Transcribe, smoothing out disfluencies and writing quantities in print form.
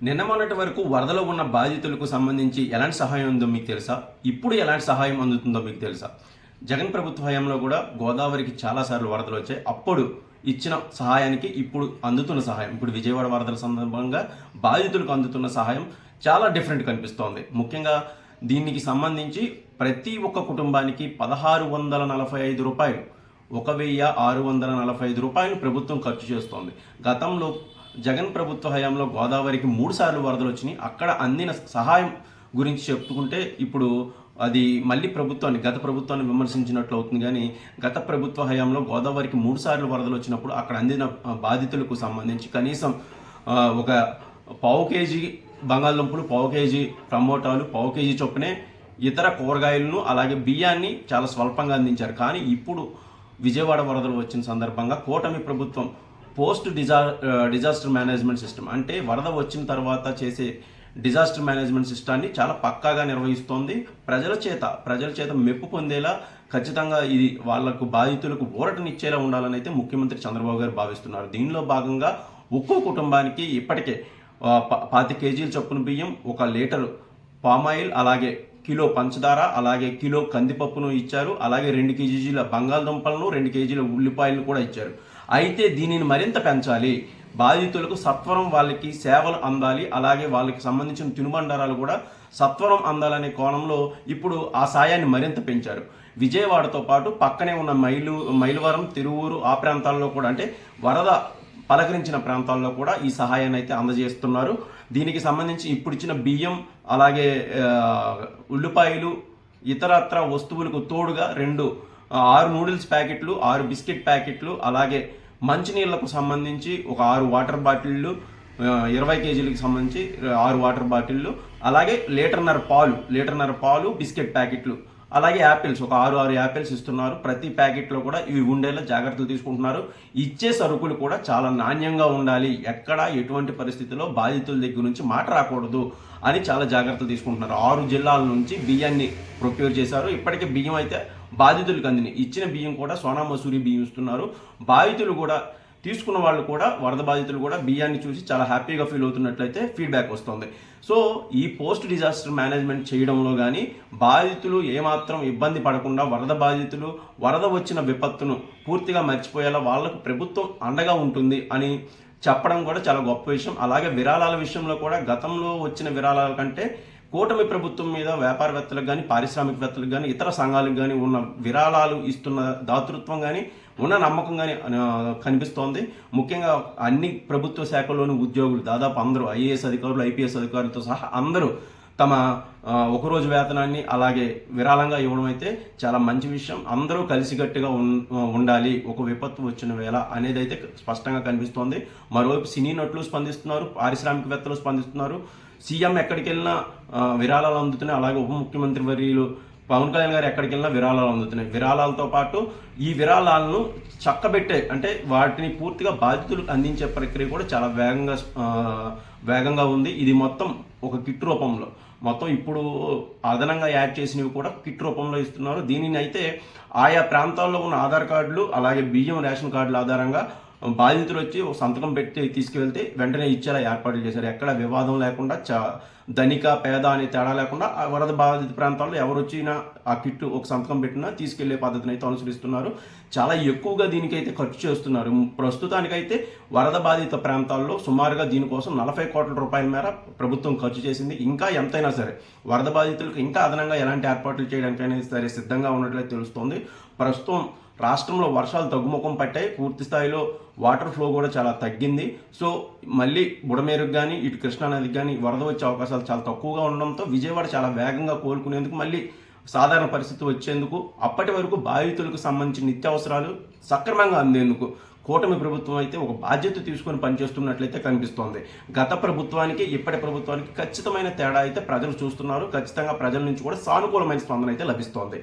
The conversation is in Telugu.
నిన్న మొన్నటి వరకు వరదలో ఉన్న బాధితులకు సంబంధించి ఎలాంటి సహాయం ఉందో మీకు తెలుసా? ఇప్పుడు ఎలాంటి సహాయం అందుతుందో మీకు తెలుసా? జగన్ ప్రభుత్వ హయాంలో కూడా గోదావరికి చాలాసార్లు వరదలు వచ్చాయి. అప్పుడు ఇచ్చిన సహాయానికి ఇప్పుడు అందుతున్న సహాయం, ఇప్పుడు విజయవాడ వరదల సందర్భంగా బాధితులకు అందుతున్న సహాయం చాలా డిఫరెంట్ కనిపిస్తోంది. ముఖ్యంగా దీనికి సంబంధించి ప్రతి ఒక్క కుటుంబానికి 1645 రూపాయలు, 1645 రూపాయలు ప్రభుత్వం ఖర్చు చేస్తోంది. గతంలో జగన్ ప్రభుత్వ హయాంలో గోదావరికి 3 సార్లు వరదలు వచ్చినాయి. అక్కడ అందిన సహాయం గురించి చెప్పుకుంటే ఇప్పుడు అది మళ్ళీ గత ప్రభుత్వాన్ని విమర్శించినట్లు అవుతుంది. కానీ గత ప్రభుత్వ హయాంలో గోదావరికి 3 సార్లు వరదలు వచ్చినప్పుడు అక్కడ అందిన బాధితులకు సంబంధించి కనీసం ఒక పావు కేజీ బంగాళదుంపలు, పావు కేజీ టమోటాలు, పావు కేజీ చొప్పునే ఇతర కూరగాయలను అలాగే బియ్యాన్ని చాలా స్వల్పంగా అందించారు. కానీ ఇప్పుడు విజయవాడ వరదలు వచ్చిన సందర్భంగా కూటమి ప్రభుత్వం పోస్ట్ డిజాస్టర్ మేనేజ్మెంట్ సిస్టమ్, అంటే వరద వచ్చిన తర్వాత చేసే డిజాస్టర్ మేనేజ్మెంట్ సిస్టాన్ని చాలా పక్కాగా నిర్వహిస్తోంది. ప్రజల చేత మెప్పు పొందేలా ఖచ్చితంగా ఇది వాళ్లకు బాధితులకు ఊరటనిచ్చేలా ఉండాలని అయితే ముఖ్యమంత్రి చంద్రబాబు గారు భావిస్తున్నారు. దీనిలో భాగంగా ఒక్కో కుటుంబానికి ఇప్పటికే 25 కేజీల చొప్పున బియ్యం, 1 లీటరు పామాయిల్, అలాగే కిలో పంచదార, అలాగే కిలో కందిపప్పును ఇచ్చారు. అలాగే 2 కేజీల బంగాళదుంపలను, 2 కేజీల ఉల్లిపాయలను కూడా ఇచ్చారు. అయితే దీనిని మరింత పెంచాలి, బాధితులకు సత్వరం వాళ్ళకి సేవలు అందాలి, అలాగే వాళ్ళకి సంబంధించిన తినుబండారాలు కూడా సత్వరం అందాలనే కోణంలో ఇప్పుడు ఆ సాయాన్ని మరింత పెంచారు. విజయవాడతో పాటు పక్కనే ఉన్న మైలవరం, తిరువూరు ఆ ప్రాంతాల్లో కూడా, అంటే వరద పలకరించిన ప్రాంతాల్లో కూడా ఈ సహాయాన్ని అయితే అందజేస్తున్నారు. దీనికి సంబంధించి ఇప్పుడు ఇచ్చిన బియ్యం, అలాగే ఉల్లిపాయలు, ఇతరత్ర వస్తువులకు తోడుగా 6 నూడిల్స్ ప్యాకెట్లు, 6 బిస్కెట్ ప్యాకెట్లు, అలాగే మంచినీళ్లకు సంబంధించి ఒక 6 వాటర్ బాటిళ్ళు, 20 కేజీలకు సంబంధించి 6 వాటర్ బాటిళ్ళు, అలాగే లీటర్న్నర పాలు, బిస్కెట్ ప్యాకెట్లు, అలాగే యాపిల్స్ ఒక 6 యాపిల్స్ ఇస్తున్నారు. ప్రతి ప్యాకెట్లో కూడా ఇవి ఉండేలా జాగ్రత్తలు తీసుకుంటున్నారు. ఇచ్చే సరుకులు కూడా చాలా నాణ్యంగా ఉండాలి, ఎక్కడ ఎటువంటి పరిస్థితుల్లో బాధితుల దగ్గర నుంచి మాట రాకూడదు అని చాలా జాగ్రత్తలు తీసుకుంటున్నారు. 6 జిల్లాల నుంచి బియ్యాన్ని ప్రొక్యూర్ చేశారు. ఇప్పటికే బియ్యం అయితే బాధితులకు అందినాయి. ఇచ్చిన బియ్యం కూడా సోనా మసూరి బియ్యం ఇస్తున్నారు. బాధితులు కూడా, తీసుకున్న వాళ్ళు కూడా, వరద బాధితులు కూడా బియ్యాన్ని చూసి చాలా హ్యాపీగా ఫీల్ అవుతున్నట్లయితే ఫీడ్బ్యాక్ వస్తుంది. సో ఈ పోస్ట్ డిజాస్టర్ మేనేజ్మెంట్ చేయడంలో కానీ బాధితులు ఏమాత్రం ఇబ్బంది పడకుండా, వరద బాధితులు వరద వచ్చిన విపత్తును పూర్తిగా మర్చిపోయేలా వాళ్లకు ప్రభుత్వం అండగా ఉంటుంది అని చెప్పడం కూడా చాలా గొప్ప విషయం. అలాగే విరాళాల విషయంలో కూడా గతంలో వచ్చిన విరాళాల కంటే కూటమి ప్రభుత్వం మీద వ్యాపారవేత్తలకు కానీ, పారిశ్రామికవేత్తలకు కానీ, ఇతర సంఘాలకు కానీ ఉన్న విరాళాలు ఇస్తున్న దాతృత్వం కానీ, ఉన్న నమ్మకం కానీ కనిపిస్తోంది. ముఖ్యంగా అన్ని ప్రభుత్వ శాఖల్లోని ఉద్యోగులు దాదాపు అందరూ ఐఏఎస్ అధికారులు, ఐపీఎస్ అధికారులతో సహా అందరూ తమ ఒకరోజు వేతనాన్ని అలాగే విరాళంగా ఇవ్వడం అయితే చాలా మంచి విషయం. అందరూ కలిసికట్టుగా ఉండాలి ఒక విపత్తు వచ్చిన వేళ అనేది అయితే స్పష్టంగా కనిపిస్తోంది. మరోవైపు సినీ నటులు స్పందిస్తున్నారు, పారిశ్రామికవేత్తలు స్పందిస్తున్నారు. సీఎం ఎక్కడికి వెళ్ళినా విరాళాలు అందుతున్నాయి. అలాగే ఉప ముఖ్యమంత్రి వర్యులు పవన్ కళ్యాణ్ గారు ఎక్కడికి వెళ్ళినా విరాళాలు అందుతున్నాయి. విరాళాలతో పాటు ఈ విరాళాలను చక్కబెట్టే, అంటే వాటిని పూర్తిగా బాధితులకు అందించే ప్రక్రియ కూడా చాలా వేగంగా ఉంది. ఇది మొత్తం ఒక కిట్ రూపంలో, మొత్తం ఇప్పుడు అదనంగా యాడ్ చేసినవి కూడా కిట్ రూపంలో ఇస్తున్నారు. దీనిని అయితే ఆయా ప్రాంతాల్లో ఉన్న ఆధార్ కార్డులు, అలాగే బియ్యం రేషన్ కార్డుల ఆధారంగా బాధితులు వచ్చి ఒక సంతకం పెట్టి తీసుకువెళ్తే వెంటనే ఇచ్చేలా ఏర్పాట్లు చేశారు. ఎక్కడ వివాదం లేకుండా, ధనిక పేద అనే తేడా లేకుండా వరద బాధిత ప్రాంతాల్లో ఎవరు వచ్చినా ఆ కిట్టు ఒక సంతకం పెట్టినా తీసుకెళ్లే పద్ధతిని అయితే అనుసరిస్తున్నారు. చాలా ఎక్కువగా దీనికైతే ఖర్చు చేస్తున్నారు. ప్రస్తుతానికైతే వరద బాధిత ప్రాంతాల్లో సుమారుగా దీనికోసం 40 కోట్ల రూపాయల మేర ప్రభుత్వం ఖర్చు చేసింది. ఇంకా ఎంతైనా సరే వరద బాధితులకు ఇంకా అదనంగా ఎలాంటి ఏర్పాట్లు చేయడానికైనా సరే సిద్ధంగా ఉన్నట్లయితే తెలుస్తోంది. ప్రస్తుతం రాష్ట్రంలో వర్షాలు తగ్గుముఖం పట్టాయి. పూర్తి స్థాయిలో వాటర్ ఫ్లో కూడా చాలా తగ్గింది. సో మళ్ళీ బుడమేరుకు కానీ, ఇటు కృష్ణానదికి కానీ వరద వచ్చే అవకాశాలు చాలా తక్కువగా ఉండడంతో విజయవాడ చాలా వేగంగా కోలుకునేందుకు, మళ్ళీ సాధారణ పరిస్థితి వచ్చేందుకు, అప్పటి వరకు బాధితులకు సంబంధించిన నిత్యావసరాలు సక్రమంగా అందేందుకు కూటమి ప్రభుత్వం అయితే ఒక బాధ్యత తీసుకొని పనిచేస్తున్నట్లయితే కనిపిస్తోంది. గత ప్రభుత్వానికి ఇప్పటి ప్రభుత్వానికి ఖచ్చితమైన తేడా అయితే ప్రజలు చూస్తున్నారు. ఖచ్చితంగా ప్రజల నుంచి కూడా సానుకూలమైన స్పందన అయితే లభిస్తోంది.